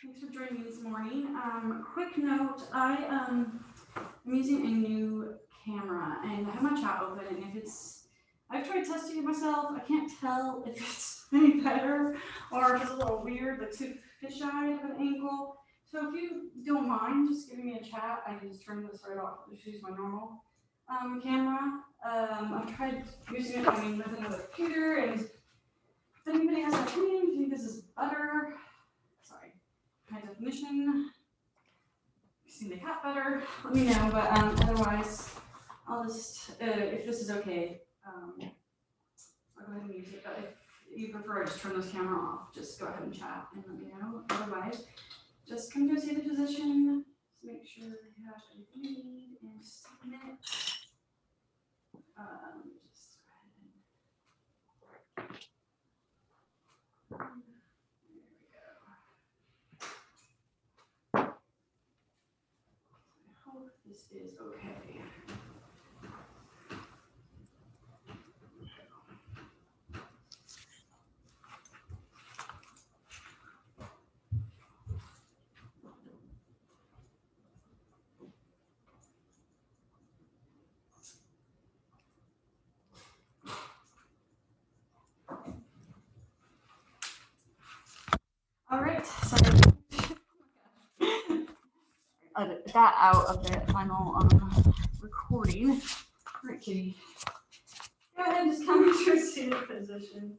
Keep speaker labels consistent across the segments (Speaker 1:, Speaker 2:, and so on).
Speaker 1: Thanks for joining me this morning. Quick note, I'm using a new camera and I have my chat open, and I've tried testing it myself. I can't tell if it's any better or if it's a little weird, like too fisheye of an angle. So if you don't mind, just giving me a chat. I can just turn this right off. Just use my normal camera. I've tried using it, with another computer, and if anybody has an opinion, do you think this is better? Sorry, high definition. You see the cat better? Let me know. But otherwise, I'll just if this is okay, I'll go ahead and use it. But if you prefer, I just turn this camera off. Just go ahead and chat and let me know. Otherwise, just come to a seated position. Just make sure you have everything you need in just a minute. Just go ahead and. There we go. I hope this is okay. All right, so edit that out of the final recording. All right, Kitty. Go ahead and just come into a seated position.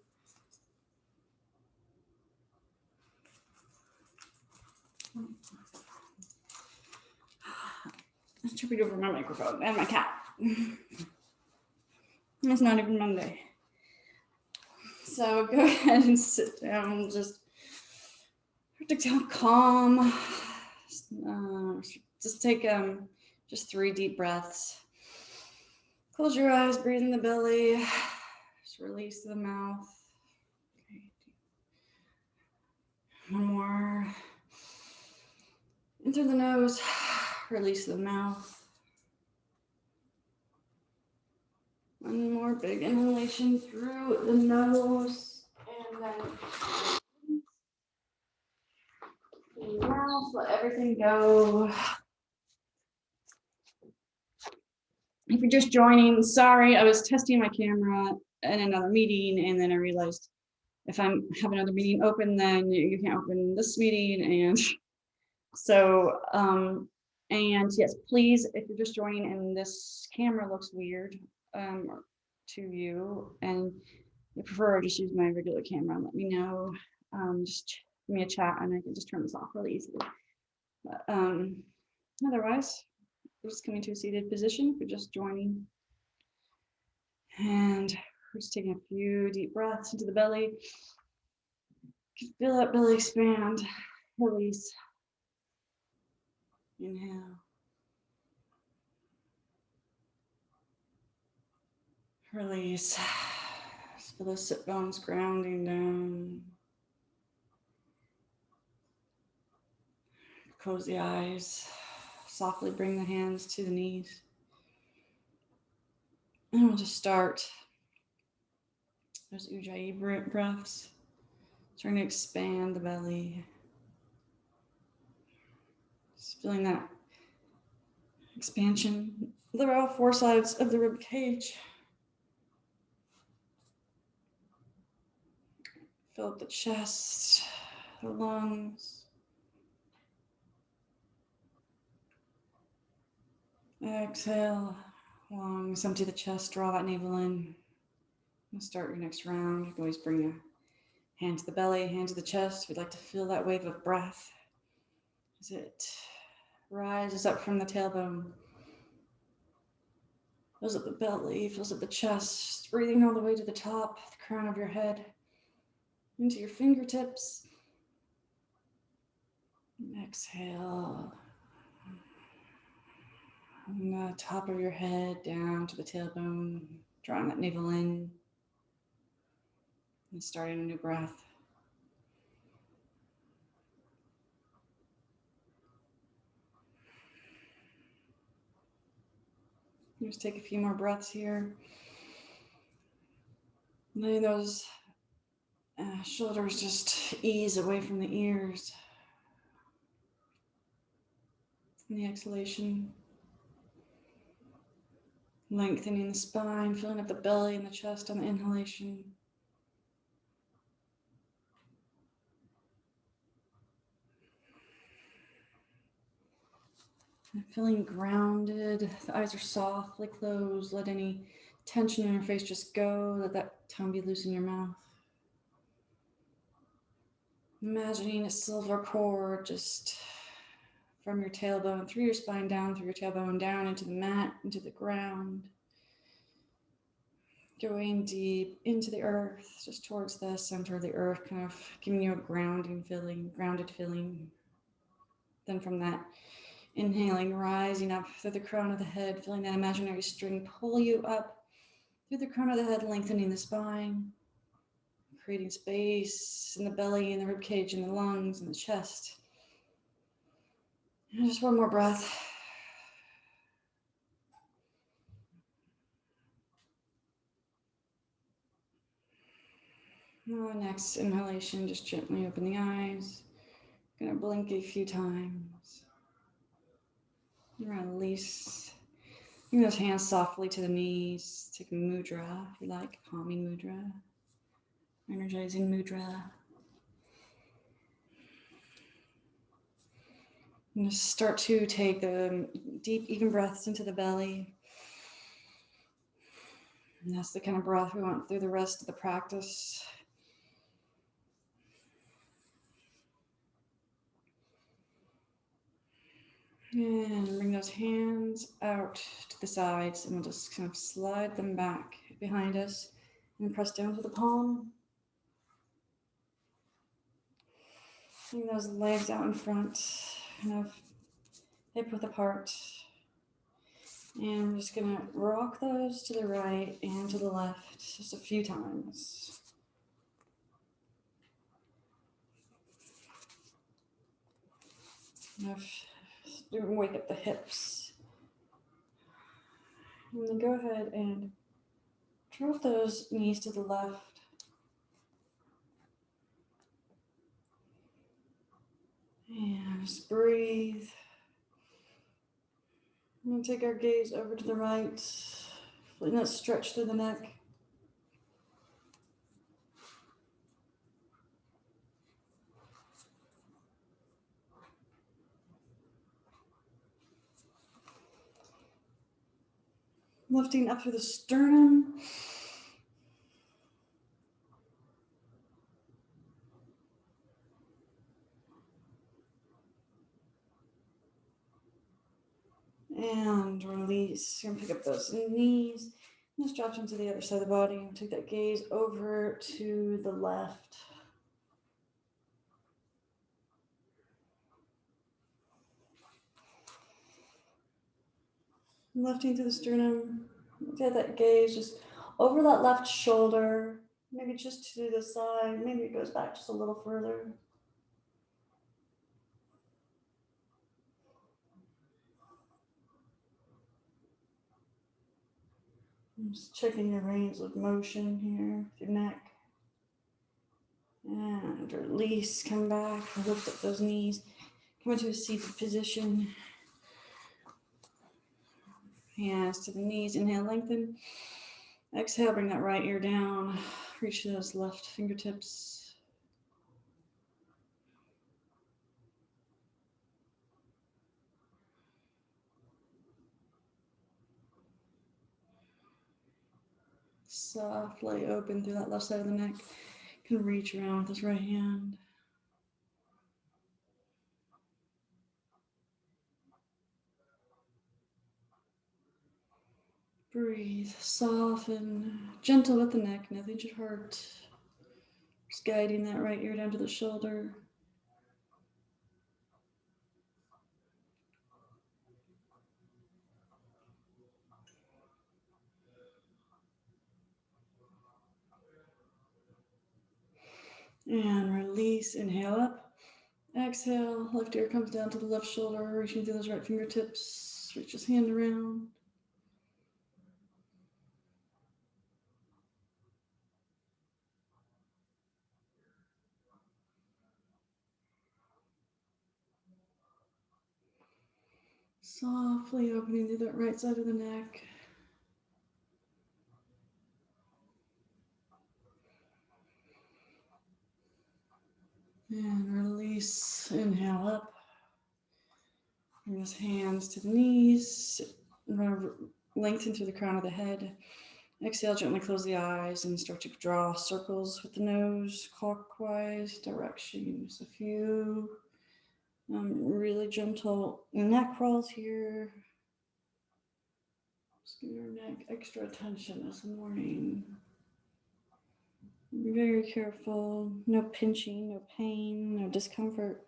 Speaker 1: I tripped over my microphone and my cat. It's not even Monday. So go ahead and sit down. Just calm. Just take just 3 deep breaths. Close your eyes, breathe in the belly. Just release the mouth. Okay. One more. In through the nose, release the mouth. One more big inhalation through the nose, and then the mouth. Let everything go. If you're just joining, sorry, I was testing my camera in another meeting, and then I realized if I have another meeting open, then you can't open this meeting, and so and yes, please, if you're just joining and this camera looks weird to you and you prefer, just use my regular camera and let me know. Just give me a chat and I can just turn this off really easily. But otherwise, we're just coming to a seated position if you're just joining. And we're just taking a few deep breaths into the belly. Feel that belly expand, release. Inhale. Release. Just feel those sit bones grounding down. Close the eyes. Softly bring the hands to the knees. And we'll just start those Ujjayi breaths. Trying to expand the belly. Just feeling that expansion through all 4 sides of the rib cage. Fill up the chest, the lungs. Exhale, lungs, empty the chest, draw that navel in. And start your next round. You can always bring your hand to the belly, hand to the chest. We'd like to feel that wave of breath as it rises up from the tailbone. Fills up the belly, fills up the chest, breathing all the way to the top, the crown of your head, into your fingertips. Exhale. From the top of your head down to the tailbone, drawing that navel in. And starting a new breath. Just take a few more breaths here. Letting those shoulders just ease away from the ears. And the exhalation, lengthening the spine, filling up the belly and the chest on the inhalation. And feeling grounded. The eyes are softly closed. Let any tension in your face just go. Let that tongue be loose in your mouth. Imagining a silver cord just from your tailbone, through your spine, down through your tailbone, down into the mat, into the ground. Going deep into the earth, just towards the center of the earth, kind of giving you a grounded feeling. Then from that, inhaling, rising up through the crown of the head, feeling that imaginary string pull you up through the crown of the head, lengthening the spine, creating space in the belly and the rib cage and the lungs and the chest. And just one more breath. Now, next inhalation, just gently open the eyes. Gonna blink a few times. Release. Bring those hands softly to the knees. Take a mudra if you like, calming mudra, energizing mudra. And just start to take the deep, even breaths into the belly. And that's the kind of breath we want through the rest of the practice. And bring those hands out to the sides, and we'll just kind of slide them back behind us and press down to the palm. Bring those legs out in front, kind of hip width apart. And we're just gonna rock those to the right and to the left just a few times. Wake up the hips. And then go ahead and drop those knees to the left. And just breathe. And take our gaze over to the right. Feeling that stretch through the neck. Lifting up through the sternum. And release. You're gonna pick up those knees. Just drop them to the other side of the body. Take that gaze over to the left. Lifting through the sternum. Get that gaze just over that left shoulder. Maybe just to the side. Maybe it goes back just a little further. I'm just checking your range of motion here with your neck. And release, come back, lift up those knees. Come into a seated position. Hands to the knees, inhale, lengthen. Exhale, bring that right ear down. Reach those left fingertips. Softly open through that left side of the neck. You can reach around with this right hand. Breathe, soften, gentle with the neck, nothing should hurt. Just guiding that right ear down to the shoulder. And release, inhale up. Exhale, left ear comes down to the left shoulder, reaching through those right fingertips. Reach his hand around. Softly opening through that right side of the neck. And release, inhale up. Bring those hands to the knees. Lengthen through the crown of the head. Exhale, gently close the eyes and start to draw circles with the nose, clockwise directions. A few really gentle neck rolls here. Just give your neck extra attention this morning. Be very careful. No pinching, no pain, no discomfort.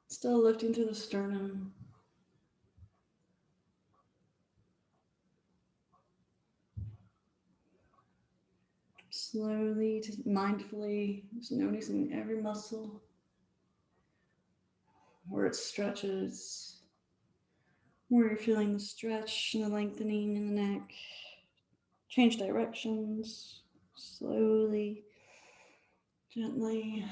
Speaker 1: Still lifting through the sternum. Slowly, just mindfully, just noticing every muscle, where it stretches, where you're feeling the stretch and the lengthening in the neck. Change directions, slowly, gently.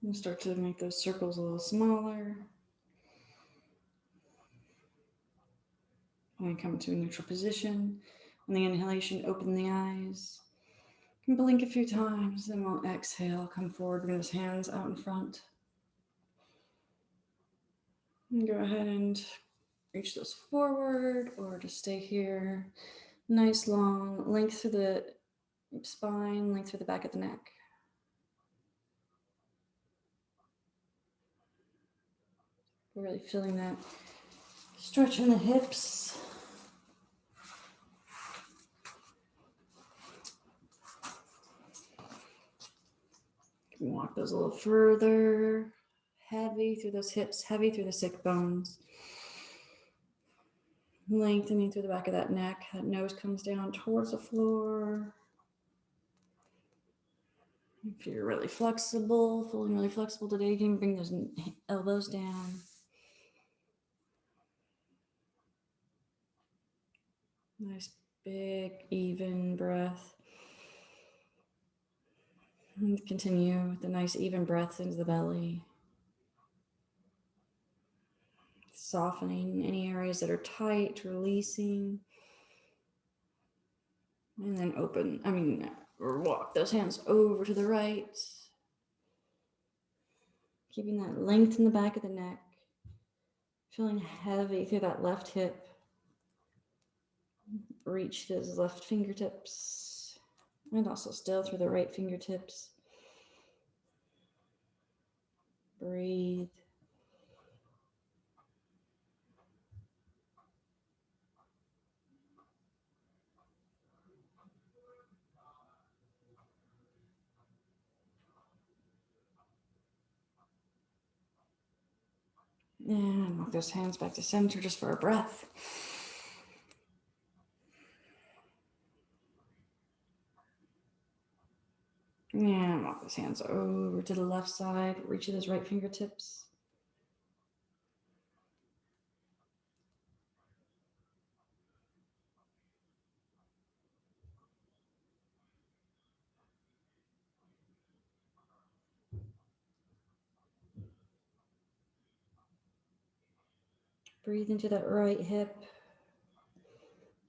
Speaker 1: And start to make those circles a little smaller. When you come to a neutral position, on the inhalation, open the eyes. You can blink a few times, then we'll exhale, come forward, bring those hands out in front. And go ahead and reach those forward or just stay here. Nice long length through the spine, length through the back of the neck. We're really feeling that stretch in the hips. You can walk those a little further. Heavy through those hips, heavy through the sick bones. Lengthening through the back of that neck. That nose comes down towards the floor. If you're really flexible, feeling really flexible today, you can bring those elbows down. Nice, big, even breath. And continue with a nice, even breath into the belly. Softening any areas that are tight, releasing. And then walk those hands over to the right. Keeping that length in the back of the neck. Feeling heavy through that left hip. Reach those left fingertips. And also still through the right fingertips. Breathe. And walk those hands back to center just for a breath. And walk those hands over to the left side. Reach those right fingertips. Breathe into that right hip,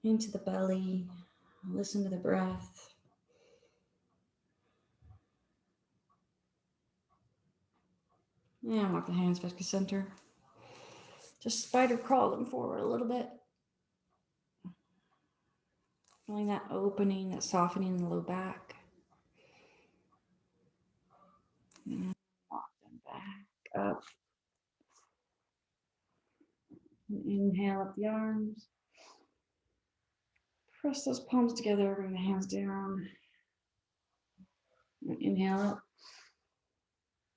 Speaker 1: into the belly. Listen to the breath. And walk the hands back to center. Just spider crawl them forward a little bit. Feeling that opening, that softening in the low back. And walk them back up. And inhale up the arms. Press those palms together, bring the hands down. And inhale up.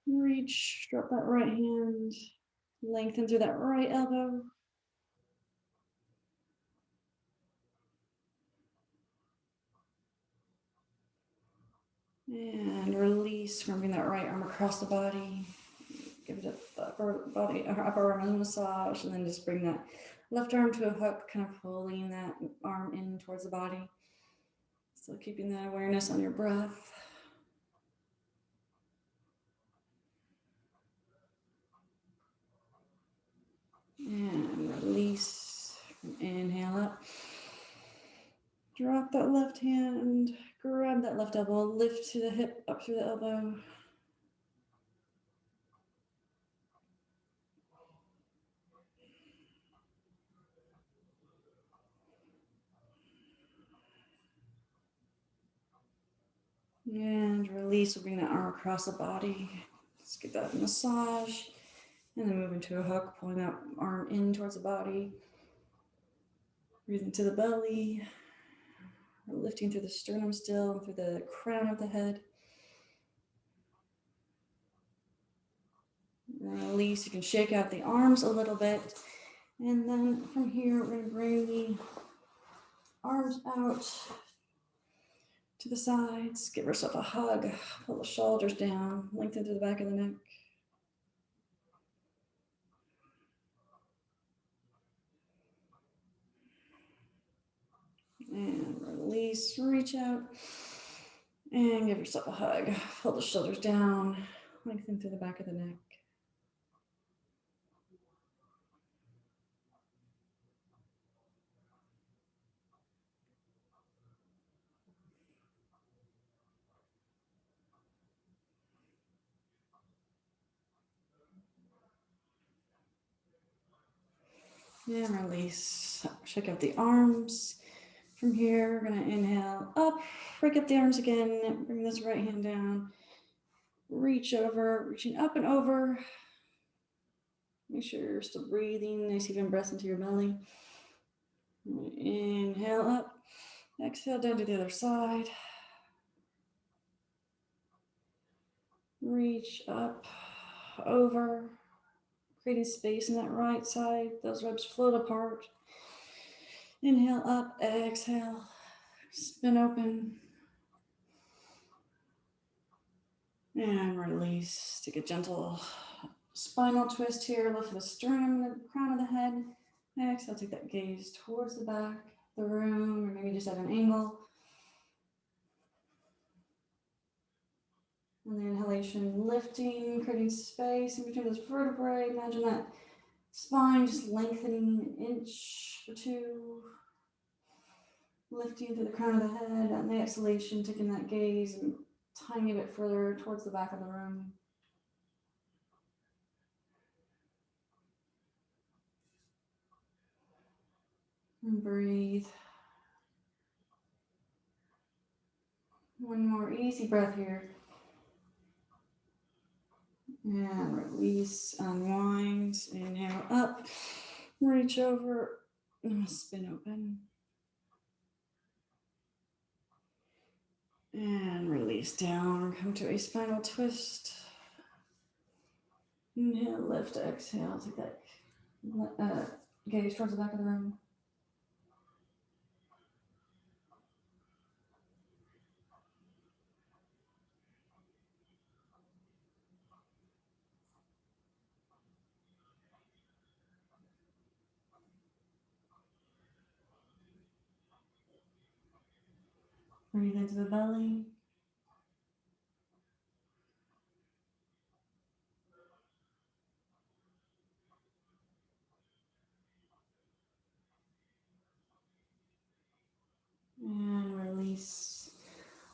Speaker 1: Reach, drop that right hand. Lengthen through that right elbow. And release, bring that right arm across the body. give it a upper body, or upper arm massage, and then just bring that left arm to a hook, kind of pulling that arm in towards the body. Still keeping that awareness on your breath. And release. Inhale up. Drop that left hand, grab that left elbow, lift to the hip, up through the elbow. And release, we'll bring that arm across the body. Just get that massage. And then move into a hook, pulling that arm in towards the body. Breathing to the belly. Lifting through the sternum still, through the crown of the head. Release, you can shake out the arms a little bit. And then from here, we're going to bring the arms out to the sides. Give yourself a hug. Pull the shoulders down. Lengthen through the back of the neck. And release, reach out. And give yourself a hug. Pull the shoulders down. Lengthen through the back of the neck. And release. Shake out the arms. From here, we're going to inhale up, break up the arms again, bring this right hand down, reach over, reaching up and over. Make sure you're still breathing, nice even breath into your belly. Inhale up, exhale down to the other side. Reach up, over, creating space in that right side. Those ribs float apart. Inhale up, exhale, spin open. And release. Take a gentle spinal twist here. Lift the sternum, the crown of the head. Exhale, take that gaze towards the back of the room, or maybe just at an angle. And the inhalation, lifting, creating space in between those vertebrae. Imagine that spine just lengthening an inch or two. Lifting through the crown of the head. And the exhalation, taking that gaze and tiny bit further towards the back of the room. And breathe. One more easy breath here. And release, unwind, inhale up, reach over, spin open. And release down, come to a spinal twist. Inhale, lift, exhale, take that gaze towards the back of the room. Breathe into the belly. And release,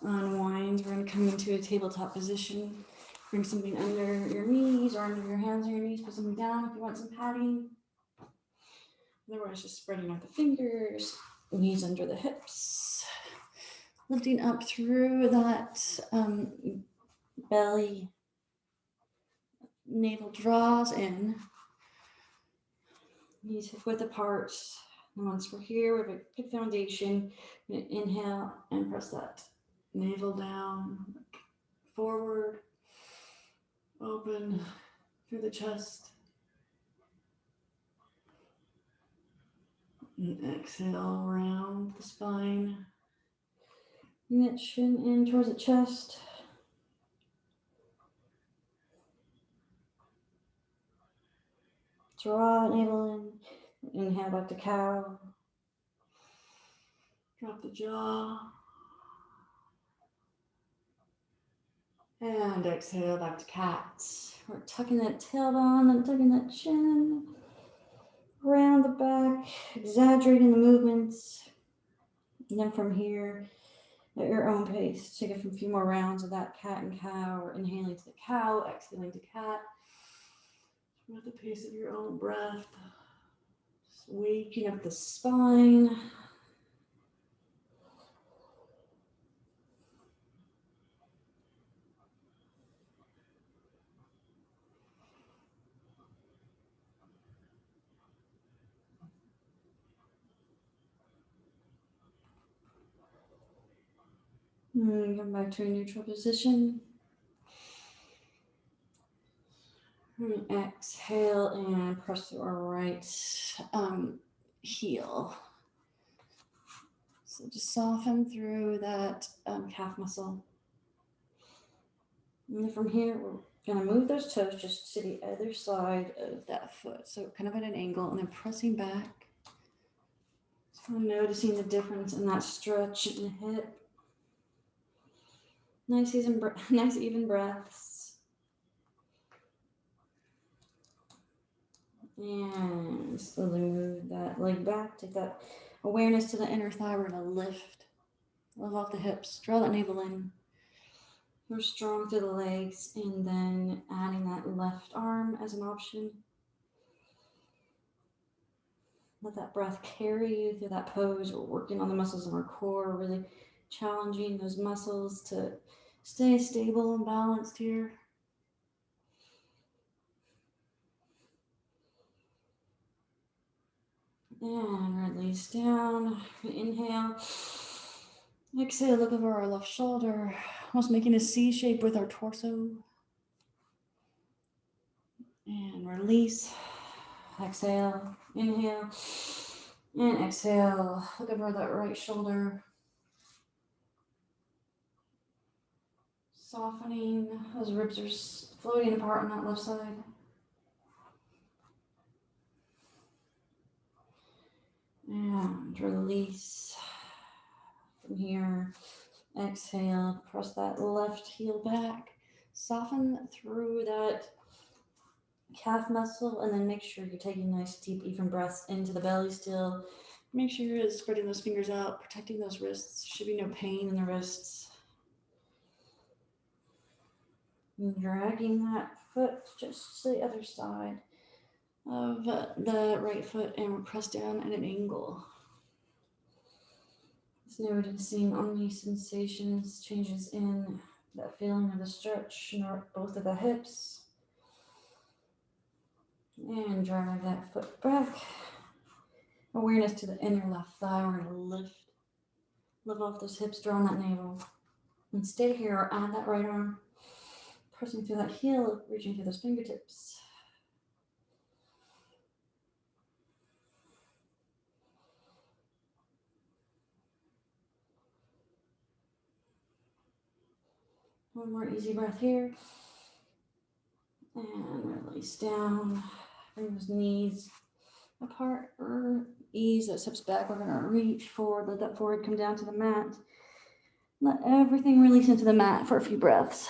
Speaker 1: unwind. We're going to come into a tabletop position. Bring something under your knees or under your hands or your knees. Put something down if you want some padding. Otherwise, just spreading out the fingers, knees under the hips. Lifting up through that belly. Navel draws in. Knees hip width apart. And once we're here, we have a good foundation. Inhale and press that navel down, forward, open through the chest. And exhale, round the spine. Net chin in towards the chest. Draw navel in. Inhale back to cow. Drop the jaw. And exhale back to cat. We're tucking that tailbone and tucking that chin. Around the back, exaggerating the movements. And then from here, at your own pace, take a few more rounds of that cat and cow, or inhaling to the cow, exhaling to cat. At the pace of your own breath. Just waking up the spine. And come back to a neutral position. And exhale and press through our right heel. So just soften through that calf muscle. And then from here, we're going to move those toes just to the other side of that foot. So kind of at an angle, and then pressing back. So noticing the difference in that stretch in the hip. Nice even breaths. And slowly move that leg back. Take that awareness to the inner thigh. We're going to lift off the hips. Draw that navel in. We're strong through the legs. And then adding that left arm as an option. Let that breath carry you through that pose. We're working on the muscles in our core. Really challenging those muscles to stay stable and balanced here. And release down. Inhale. Exhale, look over our left shoulder. Almost making a C shape with our torso. And release. Exhale. Inhale. And exhale. Look over that right shoulder. Softening. Those ribs are floating apart on that left side. And release. From here, exhale, press that left heel back. Soften through that calf muscle, and then make sure you're taking nice, deep, even breaths into the belly still. Make sure you're spreading those fingers out, protecting those wrists. Should be no pain in the wrists. And dragging that foot just to the other side of the right foot, and we'll press down at an angle. Just noticing only sensations, changes in that feeling of the stretch in both of the hips. And drive that foot back. Awareness to the inner left thigh. We're going to lift off those hips, draw on that navel. And stay here, or add that right arm. Pressing through that heel, reaching through those fingertips. One more easy breath here. And release down. Bring those knees apart, or ease those hips back. We're going to reach forward, let that forehead come down to the mat. Let everything release into the mat for a few breaths.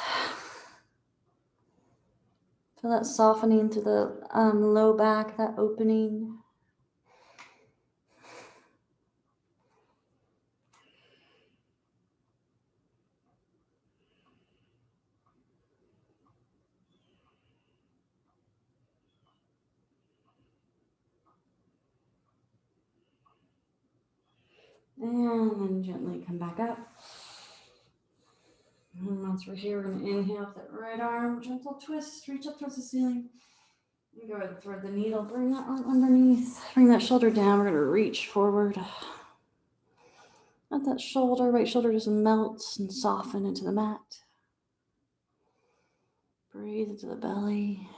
Speaker 1: Feel that softening through the low back, that opening. And then gently come back up. And once we're here, we're going to inhale with that right arm, gentle twist, reach up towards the ceiling. And go ahead and thread the needle, bring that arm underneath, bring that shoulder down. We're going to reach forward. Let that shoulder, right shoulder, just melt and soften into the mat. Breathe into the belly.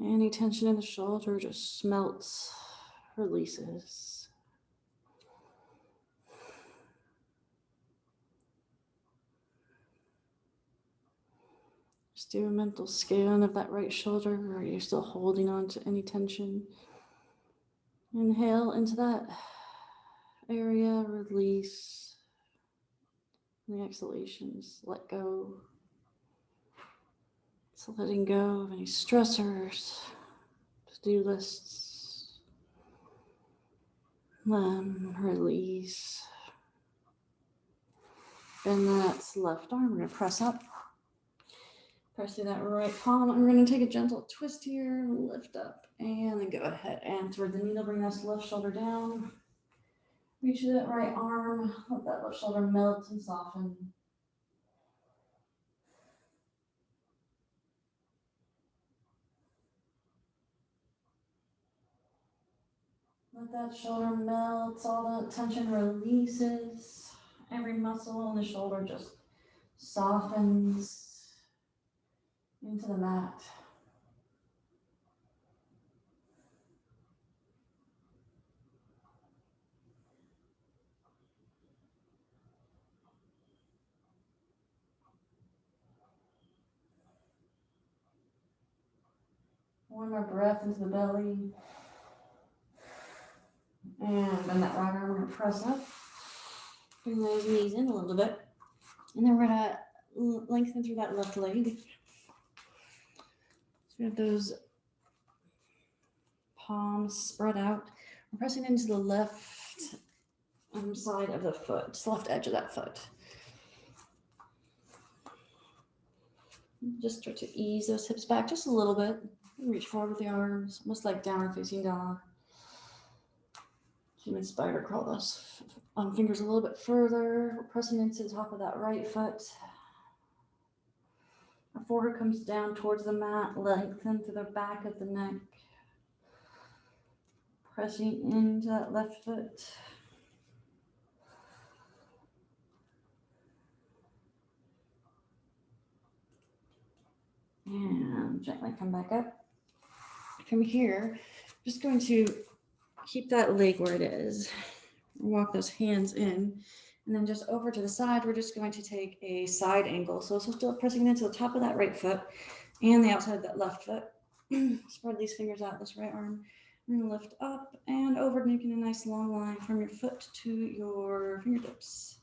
Speaker 1: Any tension in the shoulder just melts, releases. Just do a mental scan of that right shoulder. Are you still holding on to any tension? Inhale into that area, release. And the exhalations, let go. So letting go of any stressors, to-do lists. Then release. Bend that left arm. We're going to press up. Press through that right palm. I'm going to take a gentle twist here, lift up, and then go ahead and toward the needle, bring that left shoulder down. Reach that right arm, let that left shoulder melt and soften. Let that shoulder melt, all the tension releases. Every muscle in the shoulder just softens into the mat. One more breath into the belly. And bend that right arm, we're going to press up. Bring those knees in a little bit. And then we're going to lengthen through that left leg. So we have those palms spread out. We're pressing into the left side of the foot, left edge of that foot. Just start to ease those hips back just a little bit. Reach forward with the arms, almost like downward facing dog. Human spider crawl those fingers a little bit further. We're pressing into the top of that right foot. Our forehead comes down towards the mat, lengthen to the back of the neck. Pressing into that left foot. And gently come back up. From here, just going to keep that leg where it is. Walk those hands in. And then just over to the side, we're just going to take a side angle. So still pressing into the top of that right foot and the outside of that left foot. Spread these fingers out, this right arm. We're going to lift up and over, making a nice long line from your foot to your fingertips.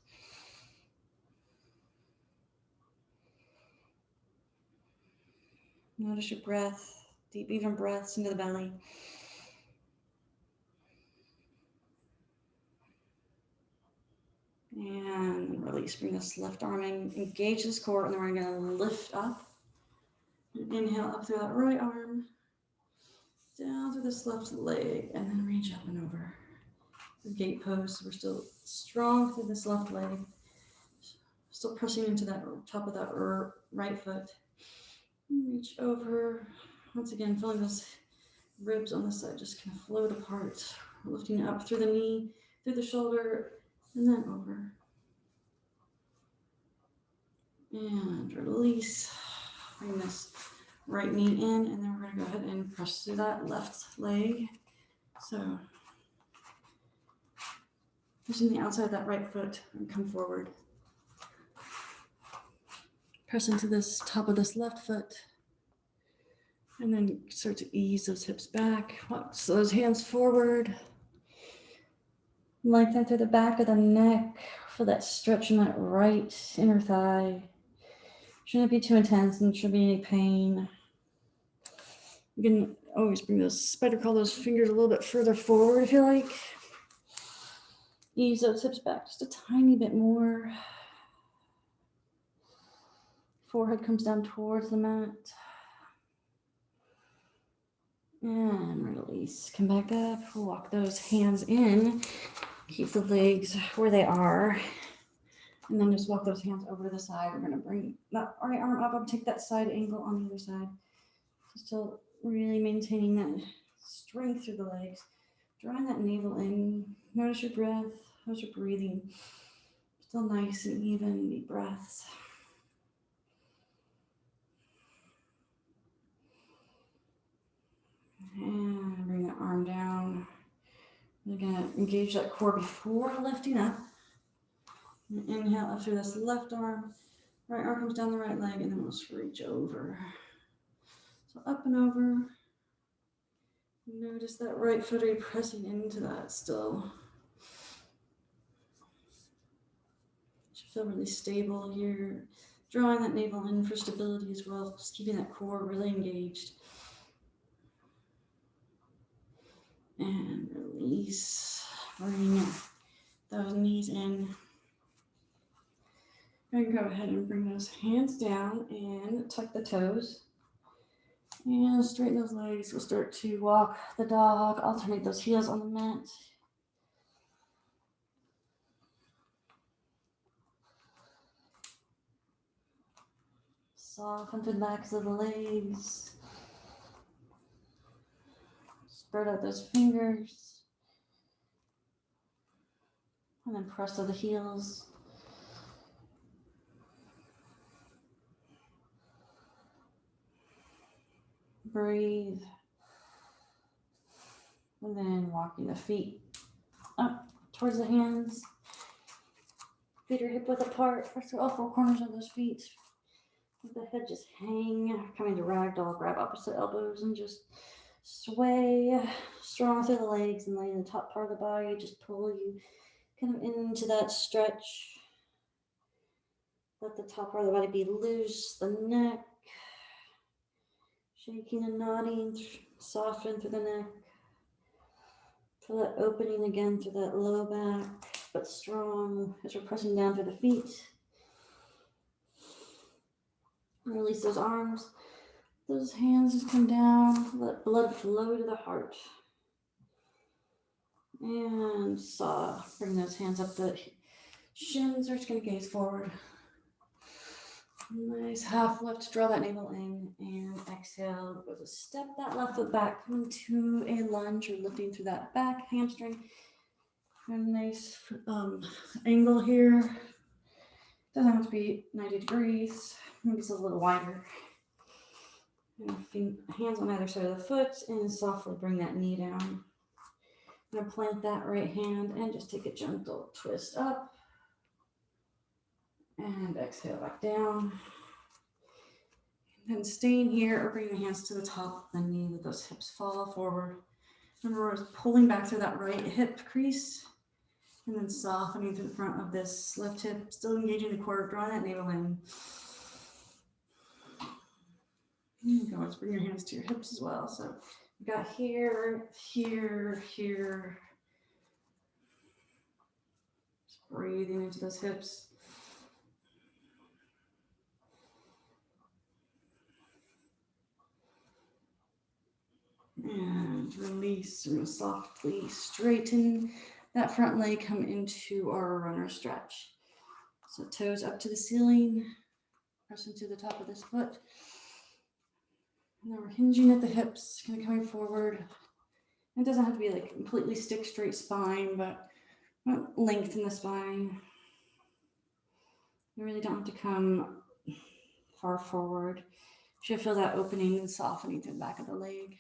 Speaker 1: Notice your breath, deep, even breaths into the belly. And release, bring this left arm in, engage this core, and then we're going to lift up. And inhale up through that right arm, down through this left leg, and then reach up and over. The gate pose, we're still strong through this left leg. Still pressing into that top of that right foot. Reach over. Once again, feeling those ribs on the side just kind of float apart. Lifting up through the knee, through the shoulder, and then over. And release. Bring this right knee in, and then we're going to go ahead and press through that left leg. So, pushing the outside of that right foot and come forward. Press into this top of this left foot. And then start to ease those hips back. Walk those hands forward. Lengthen through the back of the neck. Feel that stretch in that right inner thigh. Shouldn't be too intense and shouldn't be any pain. You can always bring those spider crawl those fingers a little bit further forward if you like. Ease those hips back just a tiny bit more. Forehead comes down towards the mat. And release. Come back up. Walk those hands in. Keep the legs where they are. And then just walk those hands over to the side. We're going to bring that right arm up and take that side angle on the other side. Still really maintaining that strength through the legs. Drawing that navel in. Notice your breath. How's your breathing? Still nice and even. Deep breaths. And bring that arm down. You're going to engage that core before lifting up. And inhale up through this left arm. Right arm comes down the right leg, and then we'll just reach over. So up and over. Notice that right foot, are you pressing into that still? Should feel really stable here. Drawing that navel in for stability as well, just keeping that core really engaged. And release. Bring those knees in. And go ahead and bring those hands down and tuck the toes. And straighten those legs. We'll start to walk the dog, alternate those heels on the mat. Soften through the backs of the legs. Spread out those fingers. And then press to the heels. Breathe. And then walking the feet up towards the hands. Feet are hip width apart. Press through all four corners of those feet. Let the head just hang. Coming to ragdoll, grab opposite elbows and just sway strong through the legs and lay the top part of the body. Just pull you kind of into that stretch. Let the top part of the body be loose. The neck. Shaking and nodding. Soften through the neck. Feel that opening again through that low back, but strong as we're pressing down through the feet. Release those arms. Those hands just come down. Let blood flow to the heart. And soft. Bring those hands up. The shins are just going to gaze forward. Nice half lift. Draw that navel in and exhale. Go to step that left foot back. Come to a lunge or lifting through that back hamstring. A nice angle here. Doesn't have to be 90 degrees. Maybe it's a little wider. And hands on either side of the foot and softly bring that knee down. I'm going to plant that right hand and just take a gentle twist up. And exhale back down. And then staying here or bring the hands to the top of the knee. Let those hips fall forward. Remember, we're pulling back through that right hip crease. And then softening through the front of this left hip. Still engaging the core. Draw that navel in. You can always bring your hands to your hips as well. So we got here, here, here. Just breathing into those hips. And release. We're going to softly straighten that front leg, come into our runner stretch. So toes up to the ceiling. Press into the top of this foot. And then we're hinging at the hips, kind of coming forward. It doesn't have to be like completely stick straight spine, but lengthen the spine. You really don't have to come far forward. You should feel that opening and softening through the back of the leg.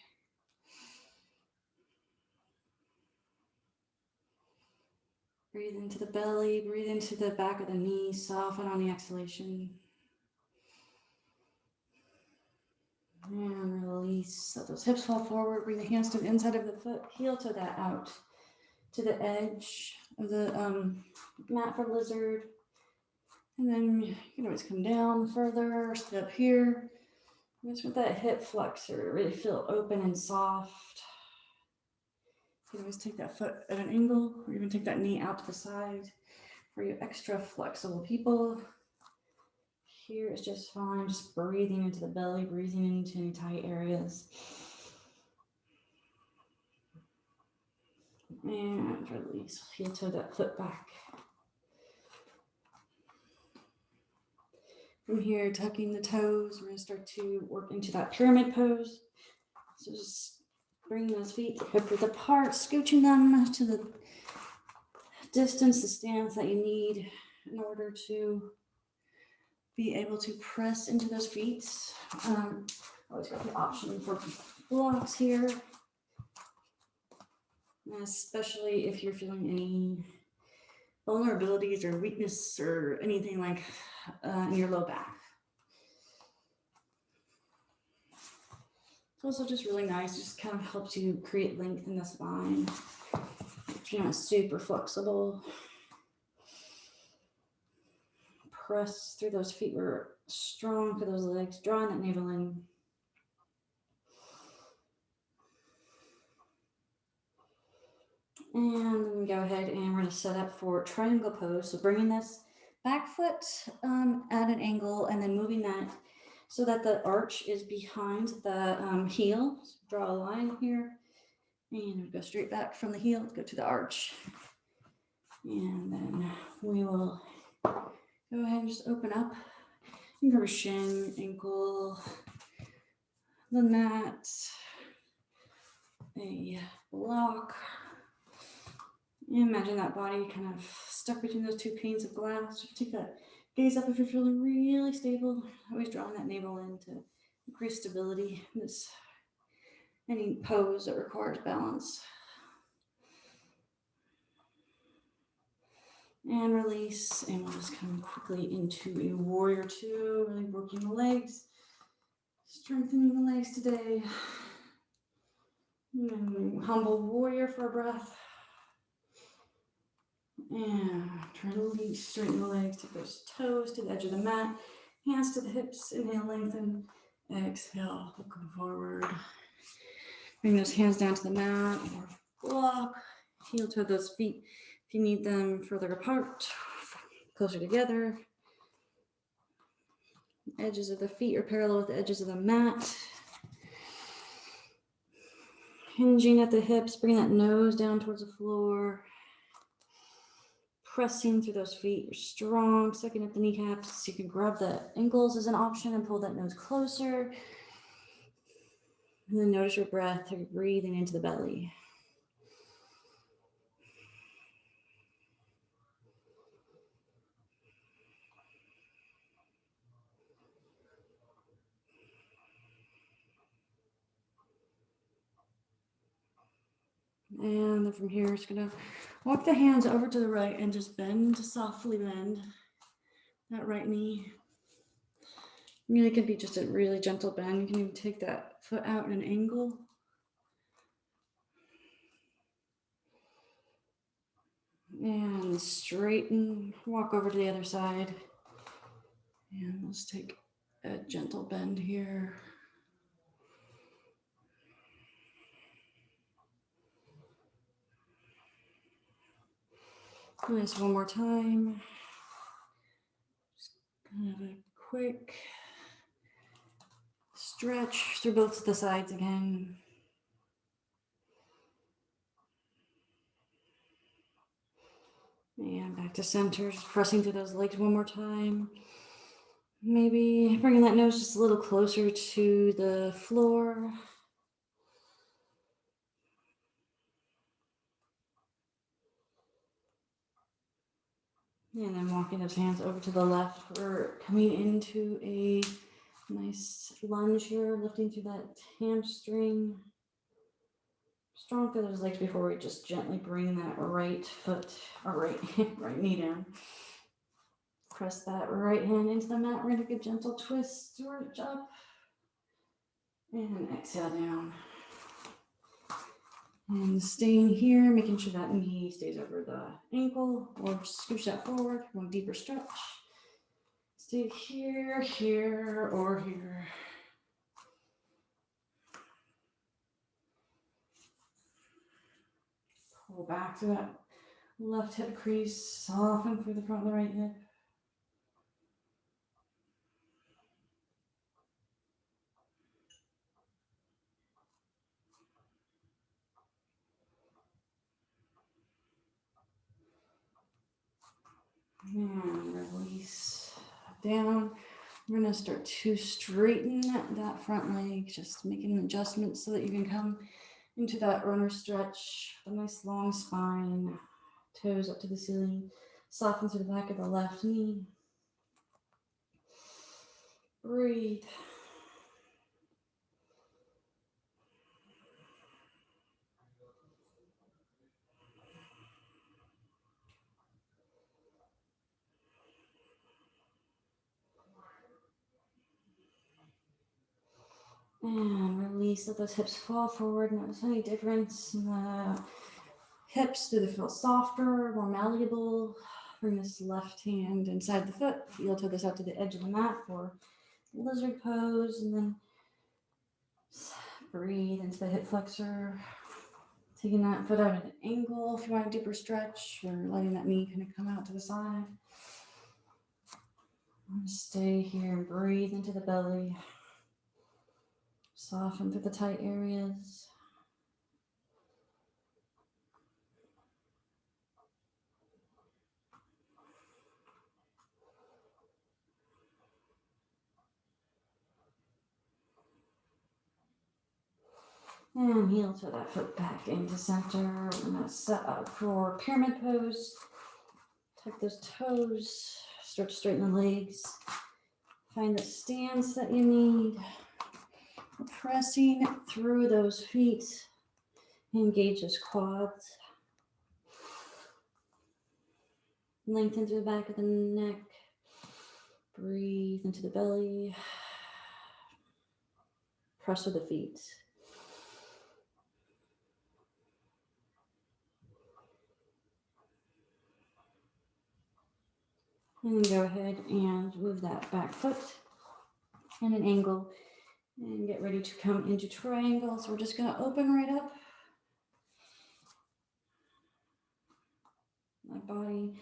Speaker 1: Breathe into the belly, breathe into the back of the knee, soften on the exhalation. And release. Let those hips fall forward. Bring the hands to the inside of the foot. Heel toe that out to the edge of the mat for lizard. And then you can always come down further, step here. Just with that hip flexor, really feel open and soft. You can always take that foot at an angle, or even take that knee out to the side for you extra flexible people. Here is just fine, just breathing into the belly, breathing into any tight areas. And release, heel toe that foot back. From here, tucking the toes, we're going to start to work into that pyramid pose. So just bring those feet hip width apart, scooching them to the distance, the stance that you need in order to be able to press into those feet. Always got the option for blocks here, and especially if you're feeling any vulnerabilities or weakness or anything like in your low back. It's also just really nice, just kind of helps you create length in the spine. If you're not super flexible. Press through those feet. We're strong for those legs, drawing that navel in. And then we go ahead and we're going to set up for triangle pose. So bringing this back foot at an angle and then moving that so that the arch is behind the heel. So draw a line here and go straight back from the heel, go to the arch. And then we will go ahead and just open up. You can cover shin, ankle, the mat, a block. Imagine that body kind of stuck between those two panes of glass. Just take that gaze up if you're feeling really stable. Always drawing that navel in to increase stability in this any pose that requires balance. And release, and we'll just come quickly into a warrior two, really working the legs, strengthening the legs today. And humble warrior for a breath. And try to release, straighten the legs, take those toes to the edge of the mat, hands to the hips, inhale, lengthen, exhale, looking forward. Bring those hands down to the mat, or block, heel toe those feet if you need them further apart, closer together. Edges of the feet are parallel with the edges of the mat. Hinging at the hips, bring that nose down towards the floor. Pressing through those feet, you're strong, sucking up the kneecaps. So you can grab the ankles as an option and pull that nose closer. And then notice your breath, you're breathing into the belly. And then from here, just gonna walk the hands over to the right and just bend, softly bend that right knee. Really could be just a really gentle bend. You can even take that foot out at an angle. And straighten, walk over to the other side. And let's take a gentle bend here. Do this one more time. Just kind of a quick stretch through both the sides again. And back to center, just pressing through those legs one more time. Maybe bringing that nose just a little closer to the floor. And then walking those hands over to the left. We're coming into a nice lunge here, lifting through that hamstring. Strong through those legs before we just gently bring that right foot, or right knee down. Press that right hand into the mat. We're going to take a gentle twist, stretch up, and exhale down. And staying here, making sure that knee stays over the ankle, or scooch that forward, one deeper stretch. Stay here, here, or here. Pull back to that left hip crease, soften through the front of the right hip. And release down. We're going to start to straighten that front leg, just making an adjustment so that you can come into that runner stretch, a nice long spine, toes up to the ceiling, soften through the back of the left knee. Breathe. And release, let those hips fall forward. Notice any difference in the hips. Do they feel softer, more malleable? Bring this left hand inside the foot. Heel toe this out to the edge of the mat for lizard pose. And then breathe into the hip flexor. Taking that foot out at an angle if you want a deeper stretch, or letting that knee kind of come out to the side. Stay here and breathe into the belly. Soften through the tight areas. And heel to that foot back into center. We're going to set up for pyramid pose. Tuck those toes. Start to straighten the legs. Find the stance that you need. Pressing through those feet. Engage those quads. Lengthen through the back of the neck. Breathe into the belly. Press with the feet. And then go ahead and move that back foot at an angle and get ready to come into triangle. So we're just going to open right up. My body,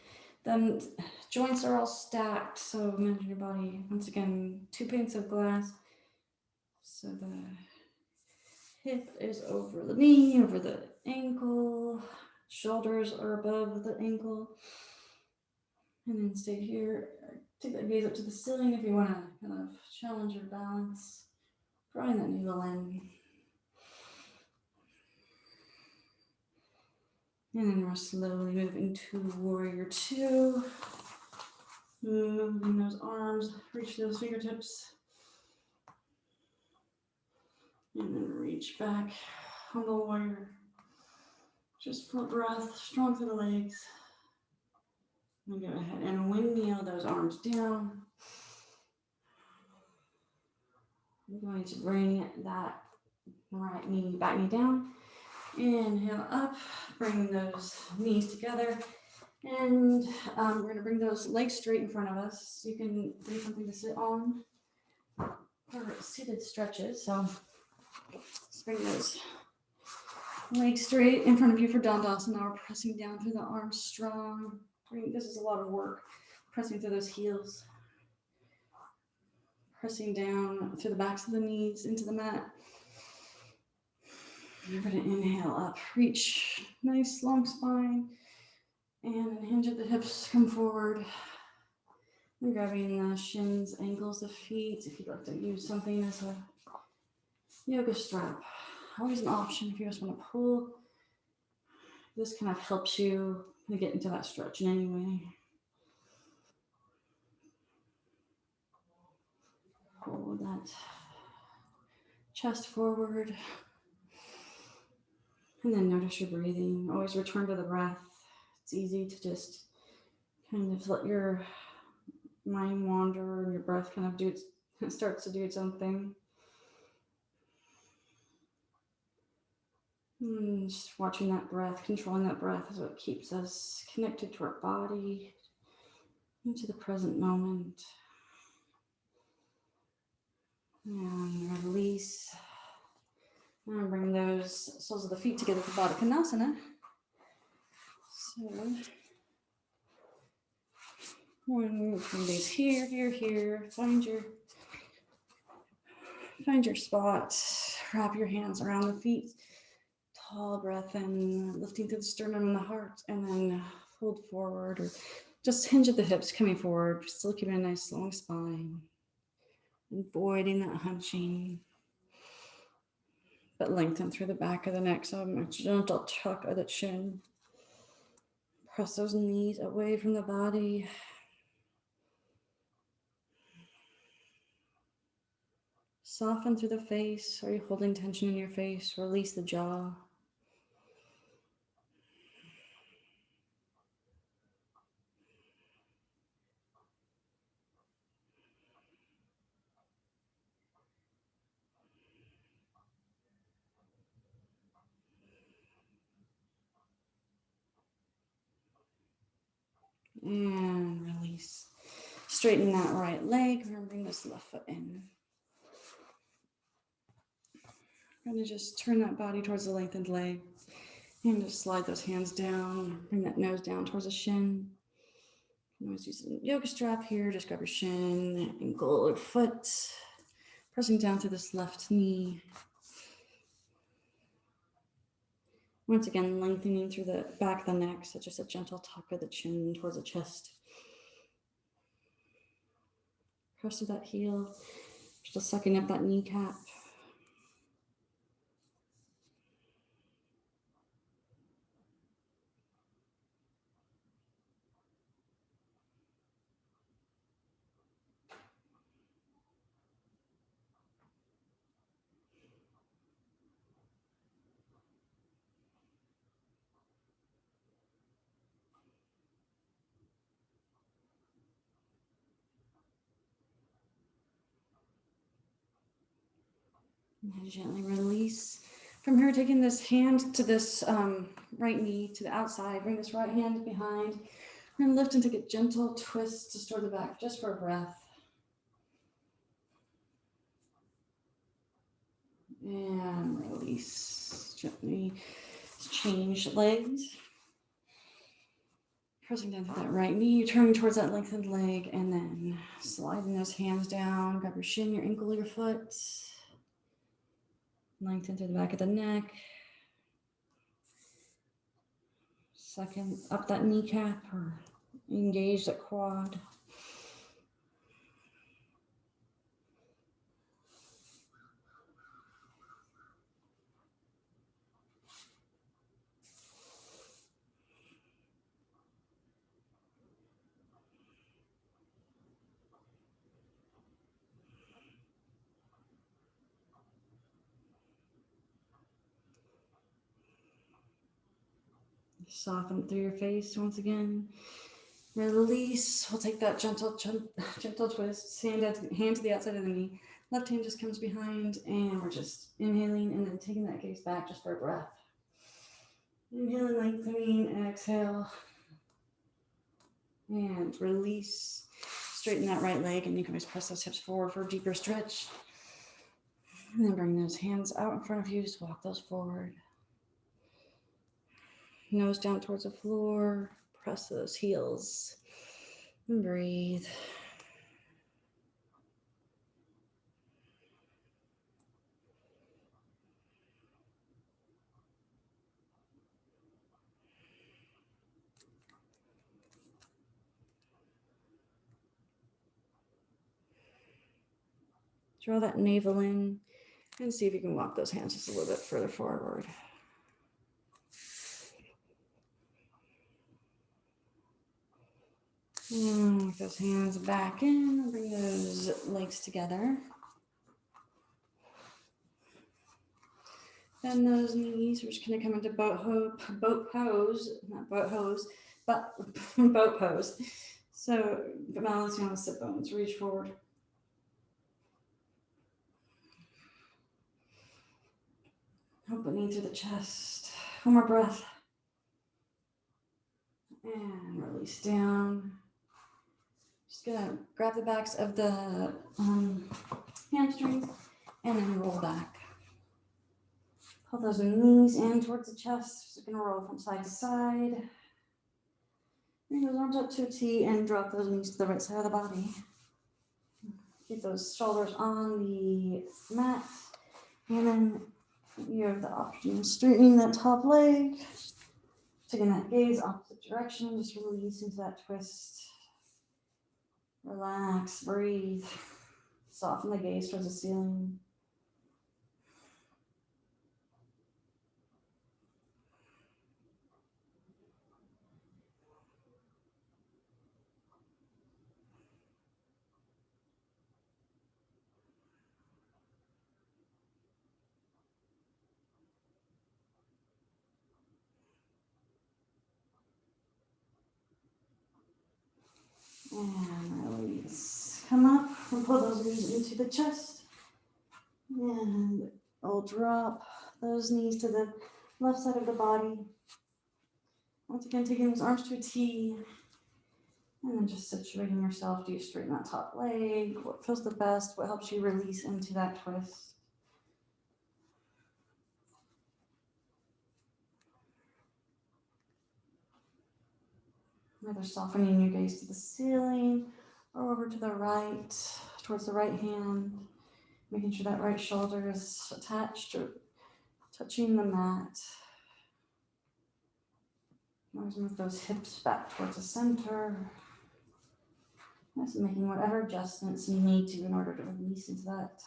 Speaker 1: the joints are all stacked. So imagine your body, once again, 2 panes of glass. So the hip is over the knee, over the ankle. Shoulders are above the ankle. And then stay here. Take that gaze up to the ceiling if you want to kind of challenge your balance. Drawing that navel in. And then we're slowly moving to warrior two. Moving those arms, reach those fingertips. And then reach back, humble warrior. Just full breath, strong through the legs. And go ahead and windmill those arms down. I'm going to bring that right knee, back knee down. Inhale up, bring those knees together. And we're going to bring those legs straight in front of us. You can bring something to sit on for seated stretches. So let's bring those legs straight in front of you for Dandasana. Now we're pressing down through the arms strong. This is a lot of work. Pressing through those heels. Pressing down through the backs of the knees into the mat. You're going to inhale up, reach, nice long spine, and then hinge at the hips, come forward. And grabbing the shins, ankles, the feet, if you'd like to use something as a yoga strap. Always an option if you just want to pull. This kind of helps you get into that stretch in any way. Pull that chest forward. And then notice your breathing. Always return to the breath. It's easy to just kind of let your mind wander and your breath kind of starts to do its own thing. And just watching that breath, controlling that breath is what keeps us connected to our body, into the present moment. And release. And bring those soles of the feet together for Baddha Konasana. So, one from these here, here, here. Find your spot. Wrap your hands around the feet. Tall breath in, lifting through the sternum and the heart, and then fold forward, or just hinge at the hips, coming forward. Still keeping a nice long spine. Avoiding that hunching. But lengthen through the back of the neck. So a gentle tuck of the chin. Press those knees away from the body. Soften through the face. Are you holding tension in your face? Release the jaw. And release. Straighten that right leg. We're gonna bring this left foot in. I'm gonna just turn that body towards the lengthened leg. And just slide those hands down. Bring that nose down towards the shin. You always use a yoga strap here. Just grab your shin, ankle, or foot. Pressing down to this left knee. Once again, lengthening through the back of the neck, so just a gentle tuck of the chin towards the chest. Press through that heel, still sucking up that kneecap. And gently release. From here, taking this hand to this right knee to the outside, bring this right hand behind. We're gonna lift and take a gentle twist to store the back, just for a breath. And release. Gently change legs. Pressing down to that right knee, turning towards that lengthened leg, and then sliding those hands down. Grab your shin, your ankle, your foot. Lengthen through the back of the neck. Second, up that kneecap or engage that quad. Soften through your face once again. Release. We'll take that gentle twist. Hand to the outside of the knee. Left hand just comes behind, and we're just inhaling and then taking that gaze back just for a breath. Inhaling, lengthening, exhale. And release. Straighten that right leg, and you can always press those hips forward for a deeper stretch. And then bring those hands out in front of you. Just walk those forward. Nose down towards the floor. Press those heels. And breathe. Draw that navel in and see if you can walk those hands just a little bit further forward. And walk those hands back in, bring those legs together. Bend those knees. We're just gonna come into boat pose. So balancing on the sit bones, reach forward. Opening through the chest. One more breath. And release down. Just gonna grab the backs of the hamstrings and then roll back. Pull those knees in towards the chest. Just gonna roll from side to side. Bring those arms up to a T and drop those knees to the right side of the body. Keep those shoulders on the mat. And then you have the option of straightening that top leg. Taking that gaze opposite direction, just release into that twist. Relax, breathe. Soften the gaze towards the ceiling. And release. Come up and pull those knees into the chest. And I'll drop those knees to the left side of the body. Once again, taking those arms to a T. And then just situating yourself. Do you straighten that top leg? What feels the best? What helps you release into that twist? Either softening your gaze to the ceiling or over to the right, towards the right hand, making sure that right shoulder is attached or touching the mat. Always move those hips back towards the center. Just making whatever adjustments you need to in order to release into that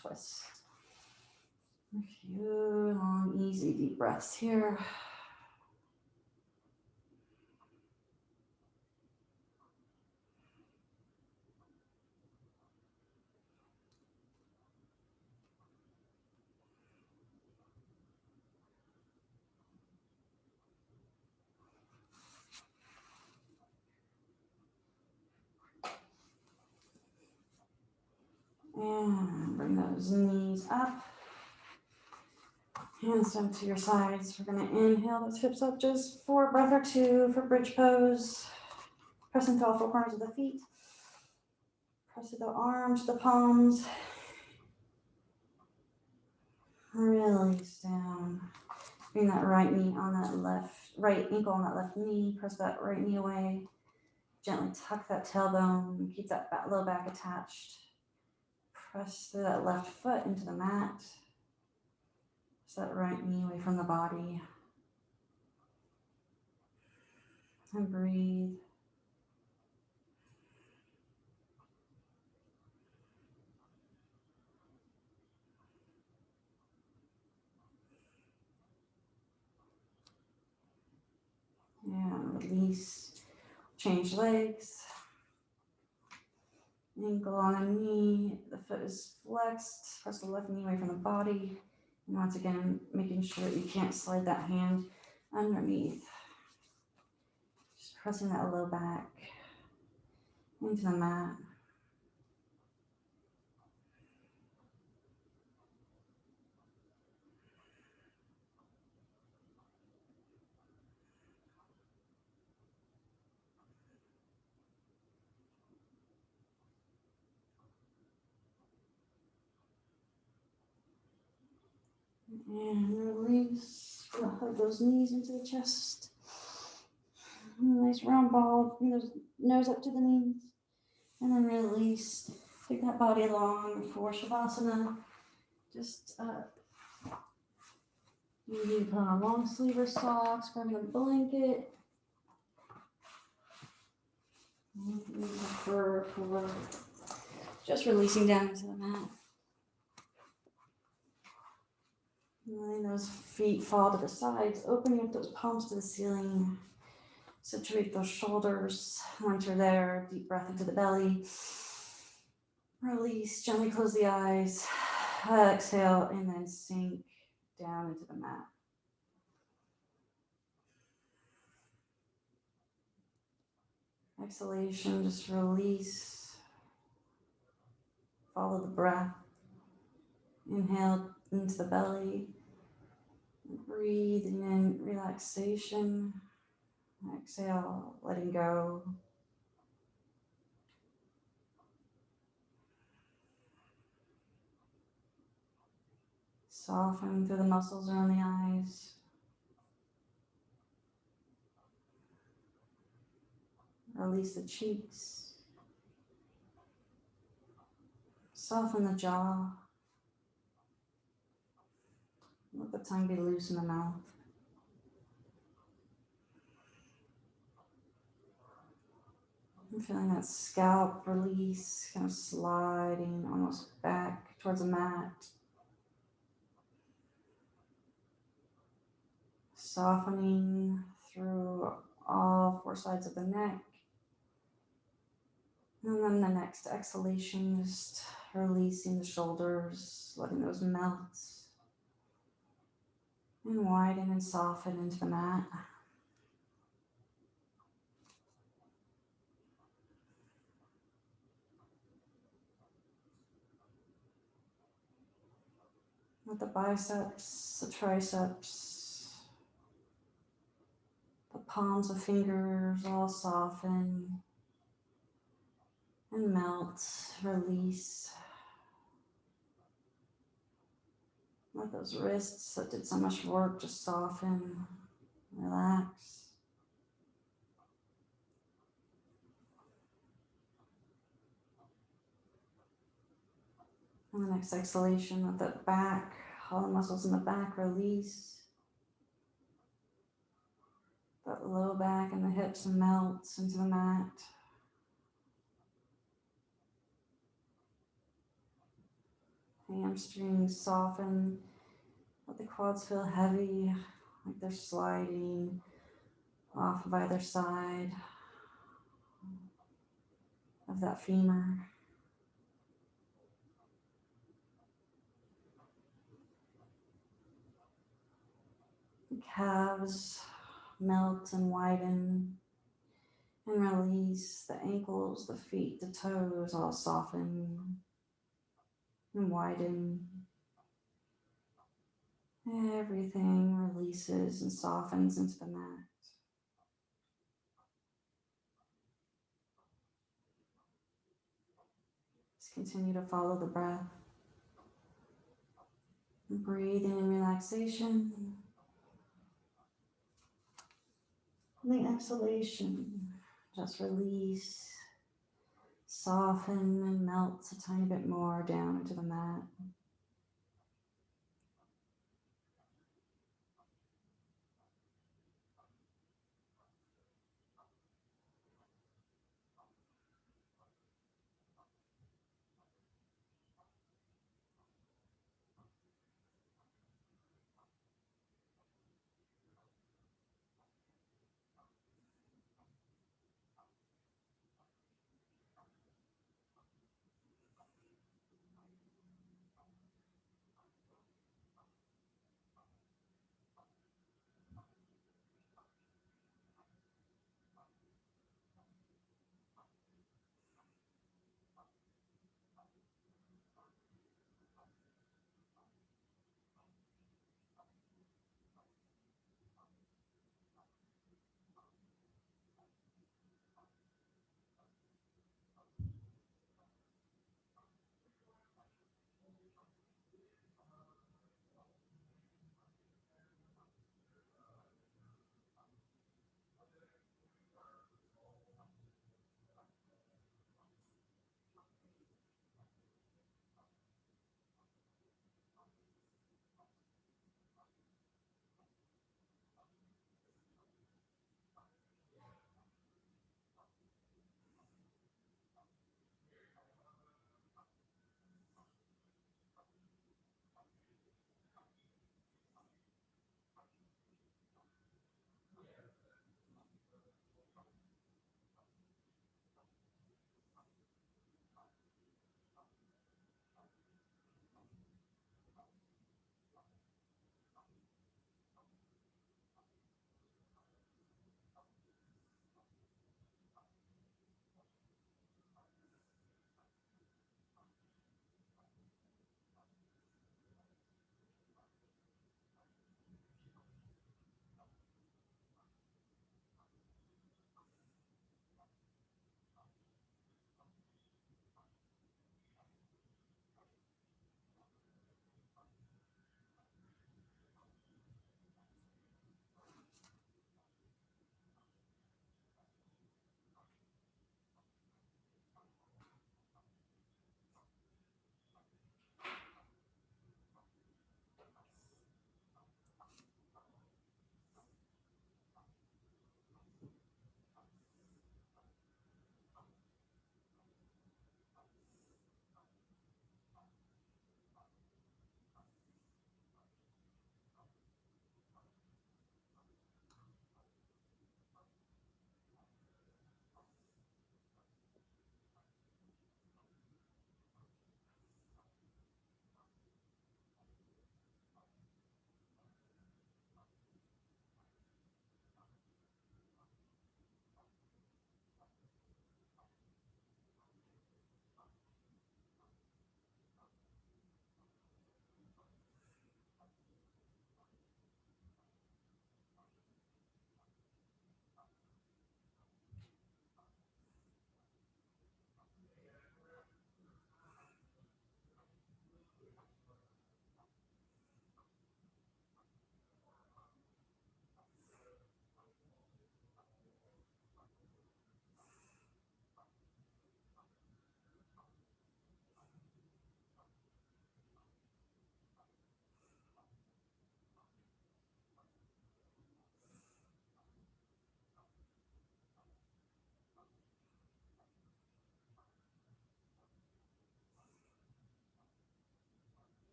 Speaker 1: twist. A few long, easy, deep breaths here. And bring those knees up. Hands down to your sides. We're going to inhale those hips up just for a breath or two for bridge pose. Press into all four corners of the feet. Press the arms, the palms. Release down. Bring that right knee on that right ankle on that left knee. Press that right knee away. Gently tuck that tailbone. Keep that low back attached. Press through that left foot into the mat. Press that right knee away from the body. And breathe. And release. Change legs. Ankle on a knee. The foot is flexed. Press the left knee away from the body. And once again, making sure that you can't slide that hand underneath. Just pressing that low back into the mat. And release. Hug those knees into the chest. Nice round ball. Bring those nose up to the knees. And then release. Take that body along for Shavasana. Just you put on long sleeve socks, grabbing a blanket. For just releasing down into the mat. Letting those feet fall to the sides, opening up those palms to the ceiling. Situate those shoulders. Once you're there, deep breath into the belly. Release, gently close the eyes. Exhale, and then sink down into the mat. Exhalation, just release. Follow the breath. Inhale into the belly. Breathing in relaxation. Exhale, letting go. Soften through the muscles around the eyes. Release the cheeks. Soften the jaw. Let the tongue be loose in the mouth. I'm feeling that scalp release, kind of sliding almost back towards the mat. Softening through all four sides of the neck. And then the next exhalation, just releasing the shoulders, letting those melt and widen and soften into the mat. Let the biceps, the triceps, the palms of fingers all soften and melt, release. Let those wrists that did so much work just soften, relax. And the next exhalation, let that back, all the muscles in the back release. That low back and the hips melt into the mat. Hamstrings soften. Let the quads feel heavy, like they're sliding off of either side of that femur. The calves melt and widen and release. The ankles, the feet, the toes all soften and widen. Everything releases and softens into the mat. Just continue to follow the breath. Breathe in relaxation. And the exhalation, just release, soften and melt a tiny bit more down into the mat.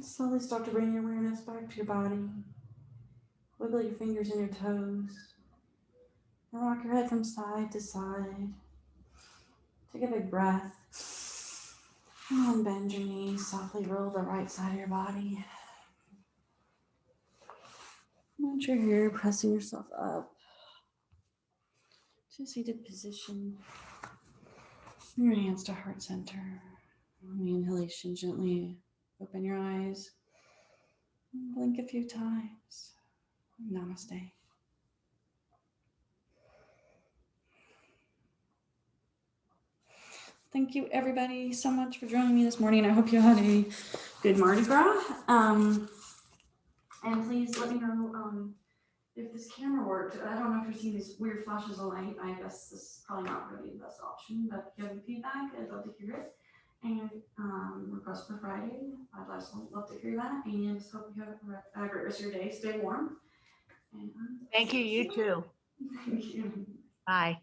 Speaker 1: Slowly start to bring your awareness back to your body. Wiggle your fingers and your toes. And rock your head from side to side. Take a big breath. And then bend your knees. Softly roll the right side of your body. Once you're here, pressing yourself up to seated position. Bring your hands to heart center. On the inhalation, gently open your eyes. Blink a few times. Namaste. Thank you, everybody, so much for joining me this morning. I hope you had a good Mardi Gras. And please let me know if this camera worked. I don't know if you're seeing these weird flashes of light. I guess this is probably not going to be the best option, but if you have any feedback, I'd love to hear it. And request for Friday, I'd also love to hear that. And just hope you have a great rest of your day. Stay warm. And
Speaker 2: Thank you, you too.
Speaker 1: Thank you.
Speaker 2: Bye.